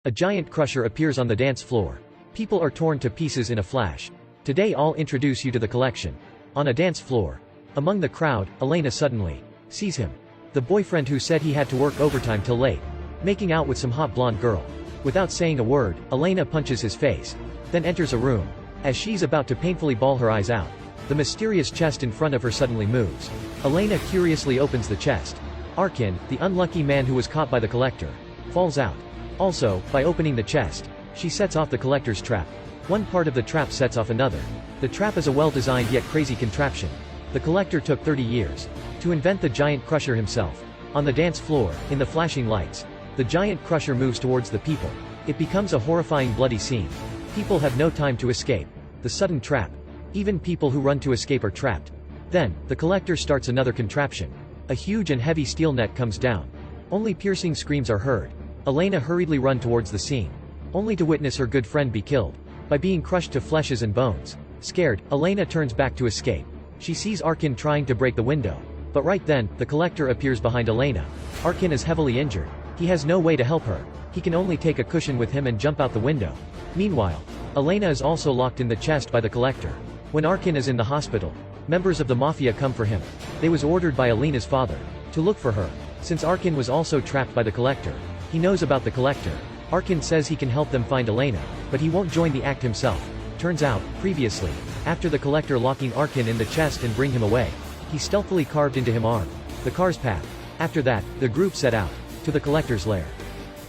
A giant crusher appears on the dance floor. People are torn to pieces in a flash. Today I'll introduce you to the collection. On a dance floor. Among the crowd, Elena suddenly sees him. The boyfriend who said he had to work overtime till late. Making out with some hot blonde girl. Without saying a word, Elena punches his face. Then enters a room. As she's about to painfully bawl her eyes out, the mysterious chest in front of her suddenly moves. Elena curiously opens the chest. Arkin, the unlucky man who was caught by the collector, falls out. Also, by opening the chest, she sets off the collector's trap. One part of the trap sets off another. The trap is a well-designed yet crazy contraption. The collector took 30 years to invent the giant crusher himself. On the dance floor, in the flashing lights, the giant crusher moves towards the people. It becomes a horrifying bloody scene. People have no time to escape. The sudden trap. Even people who run to escape are trapped. Then, the collector starts another contraption. A huge and heavy steel net comes down. Only piercing screams are heard. Elena hurriedly runs towards the scene, only to witness her good friend be killed by being crushed to fleshes and bones. Scared, Elena turns back to escape. She sees Arkin trying to break the window. But right then, the collector appears behind Elena. Arkin is heavily injured. He has no way to help her. He can only take a cushion with him and jump out the window. Meanwhile, Elena is also locked in the chest by the collector. When Arkin is in the hospital, members of the mafia come for him. They was ordered by Elena's father to look for her. Since Arkin was also trapped by the collector, he knows about the collector. Arkin says he can help them find Elena, but he won't join the act himself. Turns out, previously, after the collector locking Arkin in the chest and bring him away, he stealthily carved into him arm the car's path. After that, the group set out to the collector's lair.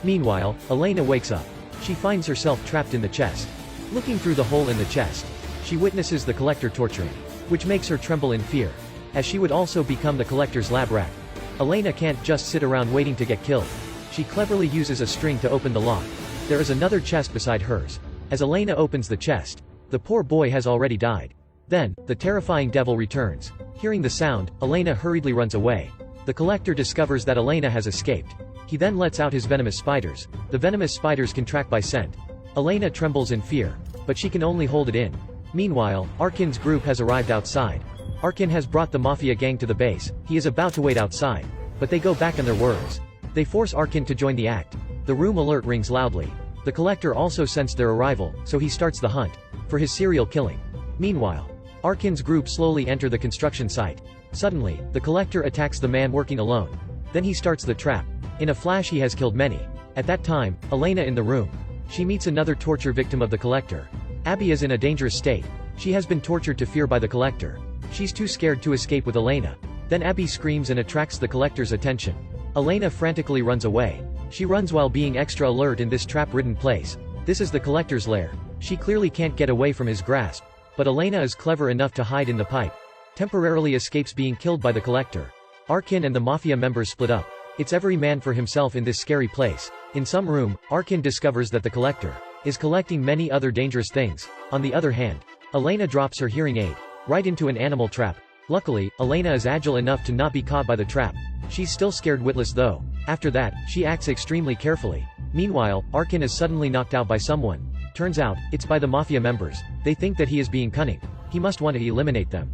Meanwhile, Elena wakes up. She finds herself trapped in the chest. Looking through the hole in the chest, she witnesses the collector torturing, which makes her tremble in fear, as she would also become the collector's lab rat. Elena can't just sit around waiting to get killed. She cleverly uses a string to open the lock. There is another chest beside hers. As Elena opens the chest, the poor boy has already died. Then, the terrifying devil returns. Hearing the sound, Elena hurriedly runs away. The collector discovers that Elena has escaped. He then lets out his venomous spiders. The venomous spiders can track by scent. Elena trembles in fear, but she can only hold it in. Meanwhile, Arkin's group has arrived outside. Arkin has brought the mafia gang to the base. He is about to wait outside, but they go back on their words. They force Arkin to join the act. The room alert rings loudly. The collector also sensed their arrival, so he starts the hunt for his serial killing. Meanwhile, Arkin's group slowly enter the construction site. Suddenly, the collector attacks the man working alone. Then he starts the trap. In a flash he has killed many. At that time, Elena in the room. She meets another torture victim of the collector. Abby is in a dangerous state. She has been tortured to fear by the collector. She's too scared to escape with Elena. Then Abby screams and attracts the collector's attention. Elena frantically runs away. She runs while being extra alert in this trap-ridden place. This is the collector's lair. She clearly can't get away from his grasp. But Elena is clever enough to hide in the pipe. Temporarily escapes being killed by the collector. Arkin and the mafia members split up. It's every man for himself in this scary place. In some room, Arkin discovers that the collector is collecting many other dangerous things. On the other hand, Elena drops her hearing aid right into an animal trap. Luckily, Elena is agile enough to not be caught by the trap. She's still scared witless though. After that, she acts extremely carefully. Meanwhile, Arkin is suddenly knocked out by someone. Turns out, it's by the mafia members. They think that he is being cunning. He must want to eliminate them.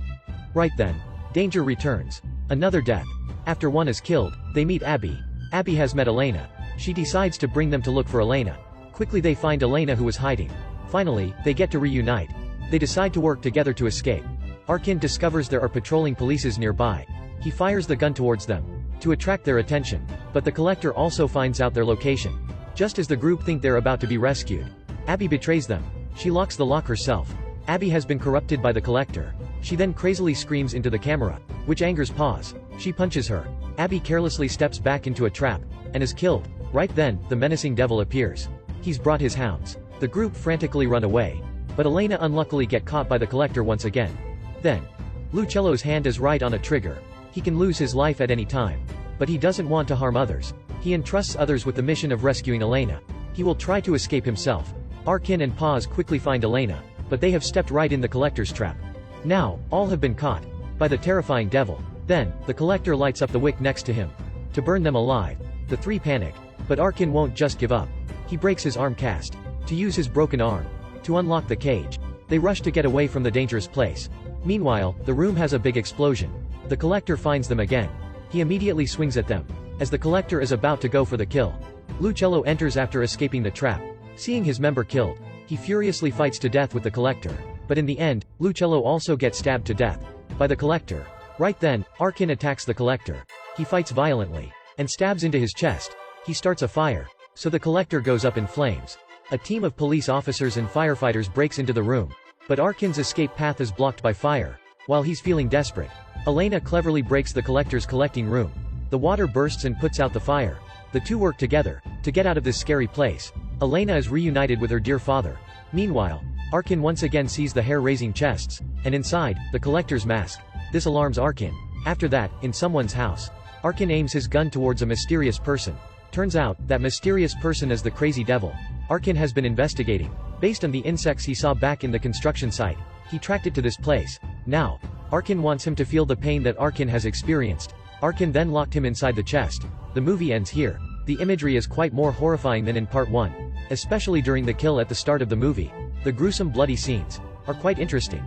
Right then, danger returns. Another death. After one is killed, they meet Abby. Abby has met Elena. She decides to bring them to look for Elena. Quickly they find Elena who is hiding. Finally, they get to reunite. They decide to work together to escape. Arkin discovers there are patrolling polices nearby. He fires the gun towards them to attract their attention. But the collector also finds out their location. Just as the group think they're about to be rescued, Abby betrays them. She locks the lock herself. Abby has been corrupted by the collector. She then crazily screams into the camera, which angers Paz. She punches her. Abby carelessly steps back into a trap and is killed. Right then, the menacing devil appears. He's brought his hounds. The group frantically run away. But Elena unluckily get caught by the collector once again. Then, Lucello's hand is right on a trigger. He can lose his life at any time. But he doesn't want to harm others. He entrusts others with the mission of rescuing Elena. He will try to escape himself. Arkin and Paz quickly find Elena, but they have stepped right in the collector's trap. Now, all have been caught by the terrifying devil. Then, the collector lights up the wick next to him to burn them alive. The three panic, but Arkin won't just give up. He breaks his arm cast to use his broken arm to unlock the cage. They rush to get away from the dangerous place. Meanwhile, the room has a big explosion. The collector finds them again. He immediately swings at them. As the collector is about to go for the kill, Lucello enters after escaping the trap. Seeing his member killed, he furiously fights to death with the Collector. But in the end, Lucello also gets stabbed to death by the Collector. Right then, Arkin attacks the Collector. He fights violently and stabs into his chest. He starts a fire, so the Collector goes up in flames. A team of police officers and firefighters breaks into the room, but Arkin's escape path is blocked by fire. While he's feeling desperate, Elena cleverly breaks the Collector's collecting room. The water bursts and puts out the fire. The two work together to get out of this scary place. Elena is reunited with her dear father. Meanwhile, Arkin once again sees the hair-raising chests, and inside, the Collector's mask. This alarms Arkin. After that, in someone's house, Arkin aims his gun towards a mysterious person. Turns out, that mysterious person is the Crazy Devil. Arkin has been investigating. Based on the insects he saw back in the construction site, he tracked it to this place. Now, Arkin wants him to feel the pain that Arkin has experienced. Arkin then locked him inside the chest. The movie ends here. The imagery is quite more horrifying than in part 1. Especially during the kill at the start of the movie. The gruesome bloody scenes are quite interesting.